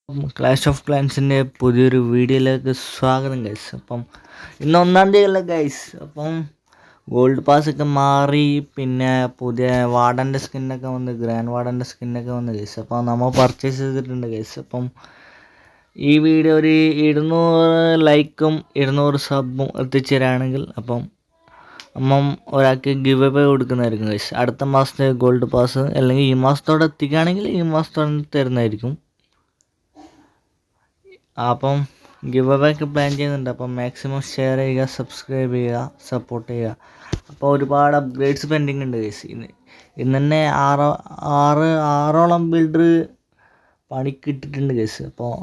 Clash of ക്ലാൻസിൻ്റെ പുതിയൊരു വീഡിയോയിലേക്ക് സ്വാഗതം ഗൈസ്. അപ്പം ഇന്ന് 1-ാം തീയതിയല്ല ഗൈസ്. അപ്പം ഗോൾഡ് പാസ്സൊക്കെ മാറി, പിന്നെ പുതിയ വാർഡൻ്റെ സ്കിന്നൊക്കെ വന്ന്, ഗ്രാൻഡ് വാർഡൻ്റെ സ്കിന്നൊക്കെ വന്ന് ഗൈസ്. അപ്പോൾ നമ്മൾ പർച്ചേസ് ചെയ്തിട്ടുണ്ട് ഗൈസ്. അപ്പം ഈ വീഡിയോ ഒരു 200 ലൈക്കും 200 സബും എത്തിച്ചേരാണെങ്കിൽ അപ്പം ഒരാൾക്ക് ഗിവ് അവേ കൊടുക്കുന്നതായിരിക്കും ഗൈസ്. അടുത്ത മാസത്തെ ഗോൾഡ് പാസ് അല്ലെങ്കിൽ ഈ മാസത്തോടെ എത്തിക്കുകയാണെങ്കിൽ ഈ മാസത്തോടെ തരുന്നതായിരിക്കും. അപ്പം ഗിവ് അവേ ഒക്കെ പ്ലാൻ ചെയ്യുന്നുണ്ട്. അപ്പം മാക്സിമം ഷെയർ ചെയ്യുക, സബ്സ്ക്രൈബ് ചെയ്യുക, സപ്പോർട്ട് ചെയ്യുക. അപ്പോൾ ഒരുപാട് അപ്ഗ്രേഡ്സ് പെൻഡിങ് ഉണ്ട് ഗൈസ്. ഇന്ന് തന്നെ ആറോളം ബിൽഡർ പണിക്കിട്ടിട്ടുണ്ട് ഗൈസ്. അപ്പോൾ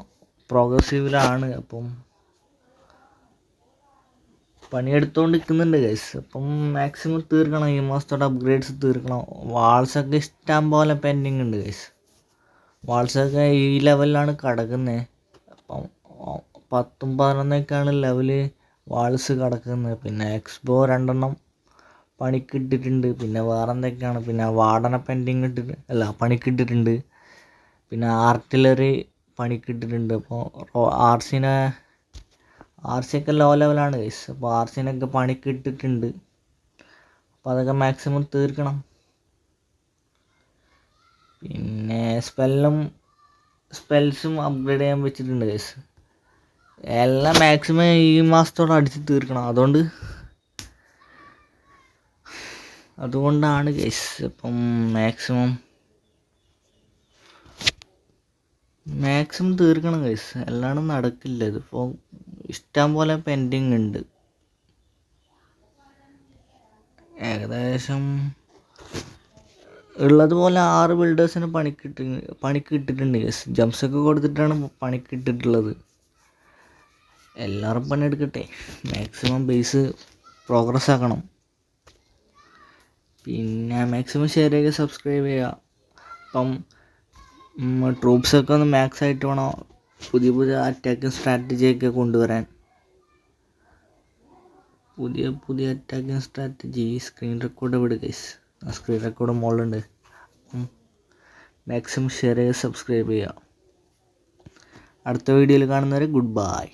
പ്രോഗ്രസീവിലാണ്. അപ്പം പണിയെടുത്തുകൊണ്ട് നിൽക്കുന്നുണ്ട് ഗൈസ്. അപ്പം മാക്സിമം തീർക്കണം, ഈ മാസത്തോടെ അപ്ഗ്രേഡ്സ് തീർക്കണം. വാൾസൊക്കെ ഇഷ്ടം പോലെ പെൻഡിങ് ഉണ്ട് ഗൈസ്. വാൾസൊക്കെ ഈ ലെവലിലാണ് കിടക്കുന്നത്. അപ്പം 10-11 ലെവല് വാൾസ് കിടക്കുന്നത്. പിന്നെ എക്സ്പോ 2 പണിക്കിട്ടിട്ടുണ്ട്. പിന്നെ വേറെ എന്തൊക്കെയാണ്, പിന്നെ വാർഡനെ പണിക്കിട്ടിട്ടുണ്ട്. പിന്നെ ആർട്ടിലറി പണിക്കിട്ടിട്ടുണ്ട്. അപ്പോൾ ആർ സി ഒക്കെ ലോ ലെവലാണ് ഗൈസ്. അപ്പോൾ ആർ സിനൊക്കെ പണിക്കിട്ടിട്ടുണ്ട്. അപ്പോൾ അതൊക്കെ മാക്സിമം തീർക്കണം. പിന്നെ സ്പെൽസും അപ്ഗ്രേഡ് ചെയ്യാൻ വെച്ചിട്ടുണ്ട് ഗൈസ്. എല്ലാം മാക്സിമം ഈ മാസത്തോടെ അടിച്ച് തീർക്കണം. അതുകൊണ്ടാണ് ഗൈസ്. അപ്പം മാക്സിമം തീർക്കണം ഗൈസ്, അല്ലാണ്ട് നടക്കില്ല. ഇതിപ്പോൾ ഇഷ്ടം പോലെ പെൻഡിങ് ഉണ്ട്. ഏകദേശം ഉള്ളതുപോലെ 6 ബിൽഡേഴ്സിന് പണിക്കിട്ടിട്ടുണ്ട് ഗൈസ്. ജംപ്സൊക്കെ കൊടുത്തിട്ടാണ് പണിക്കിട്ടിട്ടുള്ളത്. എല്ലാവരും പണിയെടുക്കട്ടെ, മാക്സിമം ബേസ് പ്രോഗ്രസ് ആക്കണം. പിന്നെ മാക്സിമം ഷെയർ ചെയ്യുക, സബ്സ്ക്രൈബ് ചെയ്യുക. അപ്പം ട്രൂപ്സൊക്കെ ഒന്ന് മാക്സ് ആയിട്ട് വേണം പുതിയ അറ്റാക്കിങ് സ്ട്രാറ്റജിയൊക്കെ കൊണ്ടുവരാൻ. പുതിയ അറ്റാക്കിങ് സ്ട്രാറ്റജി സ്ക്രീൻ റെക്കോർഡ് വിടുക ഗൈസ്. സ്ക്രീൻ റെക്കോർഡ് മോളുണ്ട്. മാക്സിമം ഷെയർ ചെയ്യുക, സബ്സ്ക്രൈബ് ചെയ്യുക. അടുത്ത വീഡിയോയിൽ കാണുന്നവരെ ഗുഡ് ബൈ.